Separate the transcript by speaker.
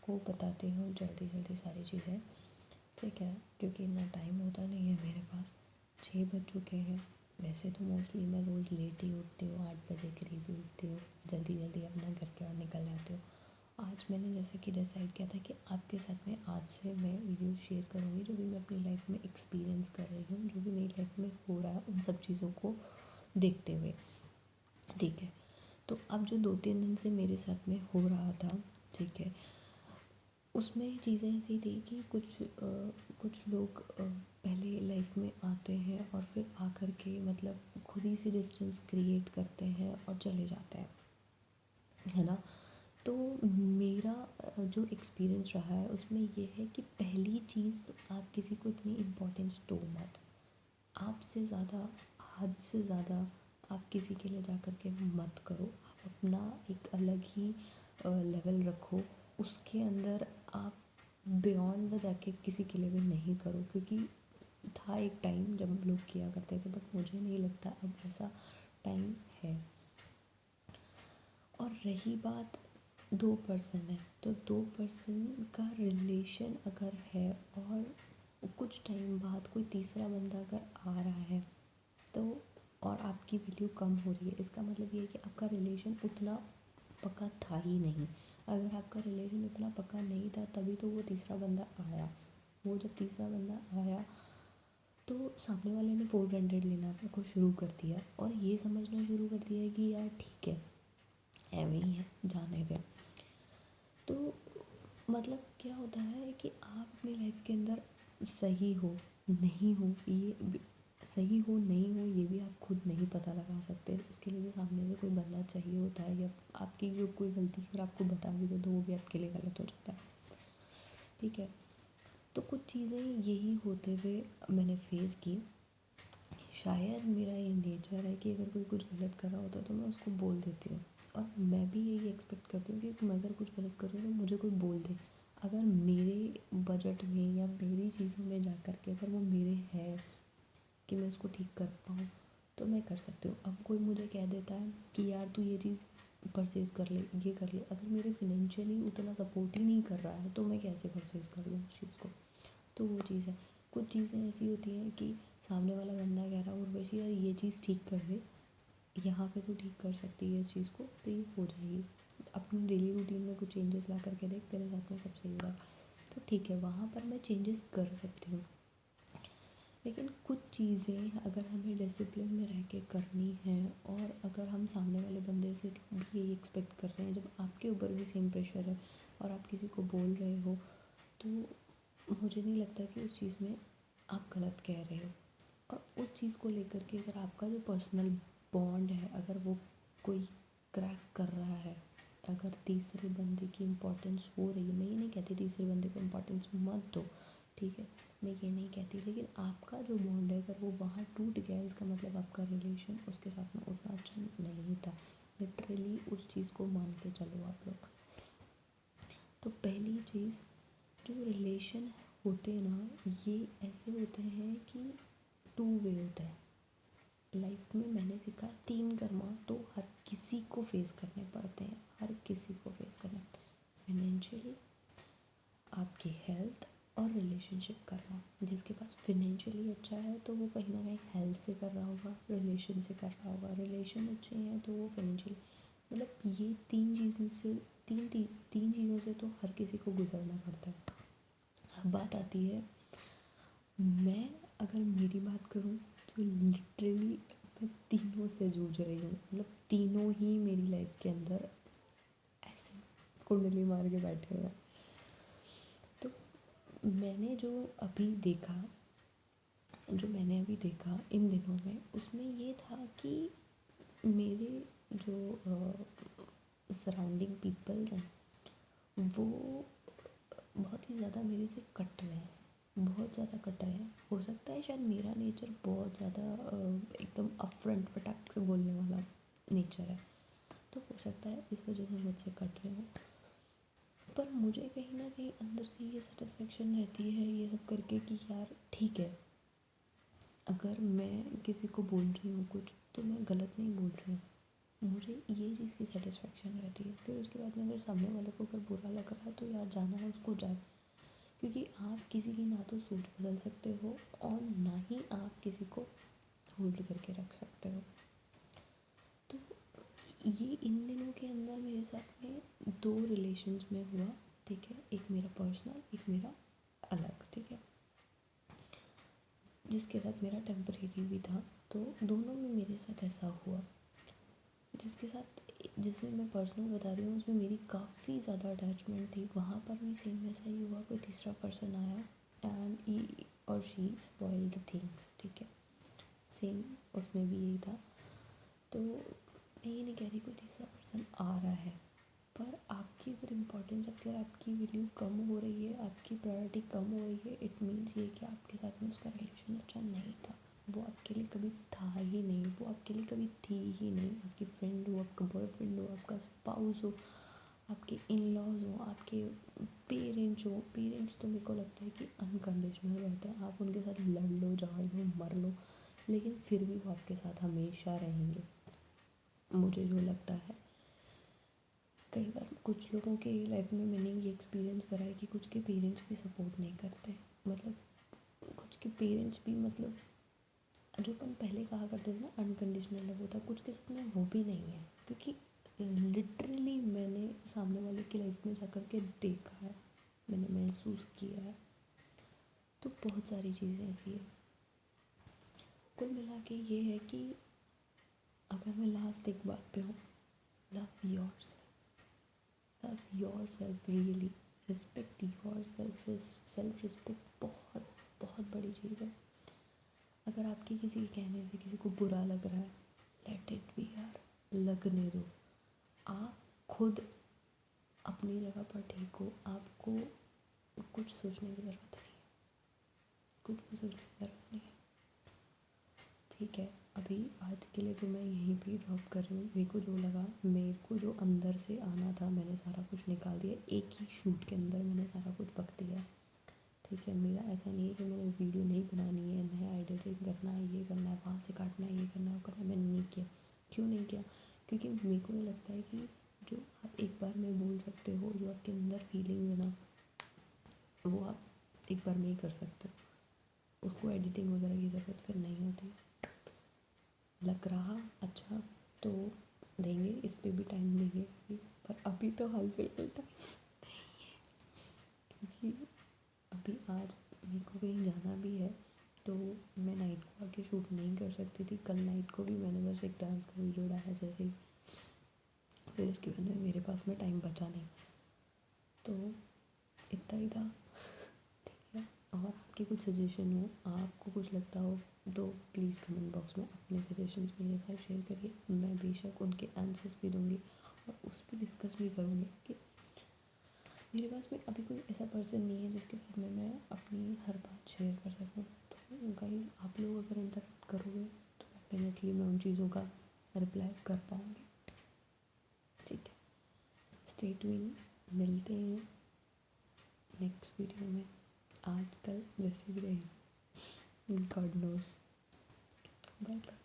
Speaker 1: को बताती हूँ जल्दी जल्दी सारी चीज़ें, ठीक है, क्योंकि इतना टाइम होता नहीं है मेरे पास। 6 बज चुके हैं। वैसे तो मोस्टली मैं रोज़ लेट ही उठती हूँ, 8 बजे करीब ही उठती हूँ, जल्दी जल्दी अपना घर के और निकल जाती हूँ। आज मैंने जैसे कि डिसाइड किया था कि आपके साथ में आज से मैं वीडियो शेयर करूँगी जो भी मैं अपनी लाइफ में एक्सपीरियंस कर रही हूँ, जो भी मेरी लाइफ में हो रहा है उन सब चीज़ों को देखते हुए, ठीक है। तो अब जो 2-3 दिन से मेरे साथ में हो रहा था, ठीक है, उसमें चीज़ें ऐसी थी कि कुछ लोग पहले लाइफ में आते हैं और फिर आकर के मतलब खुद ही से डिस्टेंस क्रिएट करते हैं और चले जाते हैं, है ना। तो मेरा जो एक्सपीरियंस रहा है उसमें ये है कि पहली चीज़ तो आप किसी को इतनी इम्पोर्टेंस दो मत। आपसे ज़्यादा, हद से ज़्यादा आप किसी के लिए जा कर के मत करो। आप अपना एक अलग ही लेवल रखो, उसके अंदर आप बियॉन्ड द जाके किसी के लिए भी नहीं करो, क्योंकि था एक टाइम जब लोग किया करते थे, बट मुझे नहीं लगता अब ऐसा टाइम है। और रही बात 2 पर्सन है, तो 2 पर्सन का रिलेशन अगर है और कुछ टाइम बाद कोई तीसरा बंदा अगर आ रहा है तो और आपकी वैल्यू कम हो रही है, इसका मतलब ये है कि आपका रिलेशन उतना पक्का था ही नहीं। अगर आपका रिलेशन उतना पक्का नहीं था तभी तो वो तीसरा बंदा आया। वो जब तीसरा बंदा आया तो सामने वाले ने 400 लेना को शुरू कर दिया और ये समझना शुरू कर दिया कि यार ठीक है, ऐवे ही है, जाने दें। तो मतलब क्या होता है कि आप अपनी लाइफ के अंदर सही हो, नहीं हो, सही हो नहीं हो ये भी आप खुद नहीं पता लगा सकते। इसके लिए भी सामने से कोई बंदा चाहिए होता है, या आपकी जो कोई गलती अगर आपको बता भी दे तो वो भी आपके लिए गलत हो जाता है, ठीक है। तो कुछ चीज़ें यही होते हुए मैंने फेस की। शायद मेरा ये नेचर है कि अगर कोई कुछ गलत कर रहा होता है तो मैं उसको बोल देती हूँ, और मैं भी यही एक्सपेक्ट करती हूँ कि मैं अगर कुछ गलत कर रही हूँ तो मुझे कोई बोल दे। अगर मेरे बजट में या मेरी चीज़ों में जा कर के अगर वो मेरे है कि मैं उसको ठीक कर पाऊँ तो मैं कर सकती हूँ। अब कोई मुझे कह देता है कि यार तू ये चीज़ परचेज़ कर ले, ये कर ले, अगर मेरे फिनेंशियली उतना सपोर्ट ही नहीं कर रहा है तो मैं कैसे परचेज़ कर लूँ उस चीज़ को। तो वो चीज़ है। कुछ चीज़ें ऐसी होती हैं कि सामने वाला बंदा कह रहा है उर्वशी यार ये चीज़ ठीक कर दे, यहाँ पे तो ठीक कर सकती है इस चीज़ को, तो ये हो जाएगी। अपनी डेली रूटीन में कुछ चेंजेस ला करके देख, तेरे साथ में सब सही हो रहा है तो ठीक है, वहाँ पर मैं चेंजेस कर सकती हूँ। लेकिन कुछ चीज़ें अगर हमें डिसिप्लिन में रह के करनी है, और अगर हम सामने वाले बंदे से भी यही एक्सपेक्ट कर रहे हैं, जब आपके ऊपर भी सेम प्रेशर है और आप किसी को बोल रहे हो, तो मुझे नहीं लगता कि उस चीज़ में आप गलत कह रहे हो। और उस चीज़ को लेकर के अगर आपका जो पर्सनल बॉन्ड है अगर वो कोई क्रैक कर रहा है, अगर तीसरे बंदे की इम्पोर्टेंस हो रही है, मैं ये नहीं कहती तीसरे बंदे को इम्पोर्टेंस मत दो, ठीक है, मैं ये नहीं कहती, लेकिन आपका जो बॉन्ड है अगर वो वहाँ टूट गया है इसका मतलब आपका रिलेशन उसके साथ में उतना अच्छा नहीं था। लिटरली उस चीज़ को मान के चलो आप लोग। तो पहली चीज़, जो रिलेशन होते हैं ना ये ऐसे होते हैं कि 2 वे होता है। लाइफ में मैंने सीखा 3 कर्मा तो हर किसी को फेस करने पड़ते हैं, हर किसी को फेस करना। फाइनेंशियली, आपकी हेल्थ और रिलेशनशिप करना। जिसके पास फाइनेंशियली अच्छा है तो वो कहीं ना कहीं हेल्थ से कर रहा होगा, रिलेशन से कर रहा होगा, रिलेशन अच्छे हैं तो वो फाइनेंशियली, मतलब ये 3 चीज़ों से, तीन चीज़ों से तो हर किसी को गुजरना पड़ता है। अब बात आती है, मैं अगर मेरी बात करूँ तो लिटरली मैं तीनों से जूझ रही हूँ, मतलब तीनों ही मेरी लाइफ के अंदर ऐसे कुंडली मार के बैठे हुए हैं। तो मैंने जो अभी देखा, इन दिनों में, उसमें ये था कि मेरे जो सराउंडिंग पीपल्स हैं वो बहुत ही ज़्यादा मेरे से कट रहे हैं, बहुत ज़्यादा कट रहे हैं। हो सकता है शायद मेरा नेचर बहुत ज़्यादा एकदम अपफ्रंट फटाक से बोलने वाला नेचर है, तो हो सकता है इस वजह से मुझसे कट रहे हो। पर मुझे कहीं ना कहीं अंदर से ये सेटिस्फेक्शन रहती है ये सब करके कि यार ठीक है, अगर मैं किसी को बोल रही हूँ कुछ तो मैं गलत नहीं बोल रही हूँ, मुझे ये चीज़ की सेटिस्फेक्शन रहती है। फिर उसके बाद में अगर सामने वाले को अगर बुरा लग रहा है तो यार जाना है उसको जाए, क्योंकि आप किसी की ना तो सोच बदल सकते हो और ना ही आप किसी को होल्ड करके रख सकते हो। तो ये इन दिनों के अंदर मेरे साथ में 2 रिलेशंस में हुआ, ठीक है। एक मेरा पर्सनल, एक मेरा अलग, ठीक है। जिसके साथ मेरा टेम्परेरी भी था, तो दोनों में मेरे साथ ऐसा हुआ। जिसमें मैं पर्सनल बता रही हूँ उसमें मेरी काफ़ी ज़्यादा अटैचमेंट थी, वहाँ पर भी सेम ऐसा ही हुआ। कोई तीसरा पर्सन आया एंड ही और शी स्पॉइल द थिंग्स, ठीक है। सेम उसमें भी यही था। तो मैं ये नहीं कह रही कोई तीसरा पर्सन आ रहा है, पर आपकी अगर इम्पोर्टेंस, अगर आपकी वैल्यू कम हो रही है, आपकी प्रायोरिटी कम हो रही है, इट मीन्स ये कि आपके साथ में उसका रिलेशन अच्छा नहीं था। वो आपके लिए कभी था ही नहीं, वो आपके लिए कभी थी ही नहीं। आपकी फ्रेंड हो, आपका बॉयफ्रेंड हो, आपका स्पाउस हो, आपके इन लॉज हो, आपके पेरेंट्स हो। पेरेंट्स तो मेरे को लगता है कि अनकंडीशनल रहते हैं, आप उनके साथ लड़ लो, झाड़ लो, मर लो, लेकिन फिर भी वो आपके साथ हमेशा रहेंगे। मुझे जो लगता है, कई बार कुछ लोगों के लाइफ में मैंने ये एक्सपीरियंस करा है कि कुछ के पेरेंट्स भी सपोर्ट नहीं करते, मतलब कुछ के पेरेंट्स भी, मतलब जो अपन पहले कहा करते थे ना अनकंडीशनल लव होता है, कुछ के साथ में वो भी नहीं है। क्योंकि लिटरली मैंने सामने वाले की लाइफ में जाकर के देखा है, मैंने महसूस किया है। तो बहुत सारी चीज़ें ऐसी है। कुल मिला के ये है कि अगर मैं लास्ट एक बात पे हूँ, love your self really, respect your self. Self respect बहुत बहुत बड़ी चीज़ है। अगर आपके किसी के कहने से किसी को बुरा लग रहा है, लेट इट बी यार, लगने दो। आप खुद अपनी जगह पर ठीक हो, आपको कुछ सोचने की ज़रूरत नहीं है, कुछ भी सोचने की ज़रूरत नहीं है, ठीक है। अभी आज के लिए तो मैं यहीं पे ड्रॉप कर रही हूँ। मेरे को जो लगा, मेरे को जो अंदर से आना था, मैंने सारा कुछ निकाल दिया। एक ही शूट के अंदर मैंने सारा कुछ बक दिया, ठीक है। मेरा ऐसा नहीं है कि मैंने वीडियो नहीं बनानी है, नया एडिटिंग करना है, ये करना है, वहाँ से काटना है, ये करना है, वो करना है, मैंने नहीं किया। क्यों नहीं किया? क्योंकि मेरे को ये लगता है कि जो आप एक बार में बोल सकते हो, जो आपके अंदर फीलिंग्स है ना, वो आप एक बार में ही कर सकते हो। उसको एडिटिंग वगैरह की ज़रूरत फिर नहीं होती। लग रहा अच्छा तो देंगे, इस पे भी टाइम देंगे अभी, पर अभी तो हाल फिलहाल टाइम, क्योंकि अभी आज मेरे को कहीं जाना भी है, तो मैं नाइट को आके शूट नहीं कर सकती थी। कल नाइट को भी मैंने बस एक डांस का वीडियो डाला जैसे ही, फिर उसके बाद में मेरे पास में टाइम बचा नहीं, तो इतना ही था, ठीक है। और आपके कुछ सजेशन हो, आपको कुछ लगता हो, तो प्लीज़ कमेंट बॉक्स में अपने सजेशंस मेरे साथ शेयर करिए। मैं बेशक उनके आंसर्स भी दूँगी और उस पर डिस्कस भी करूँगी कि मेरे पास में अभी कोई ऐसा पर्सन नहीं है जिसके साथ में मैं अपनी हर बात शेयर कर सकूँ। तो गाइस, आप लोग अगर इंटरेक्ट करोगे तो डेफिनेटली मैं उन चीज़ों का रिप्लाई कर पाऊँगी, ठीक है। स्टे ट्यून्ड, मिलते हैं नेक्स्ट वीडियो में। आजकल जैसे भी रहे, गॉड नोज। Bye bye.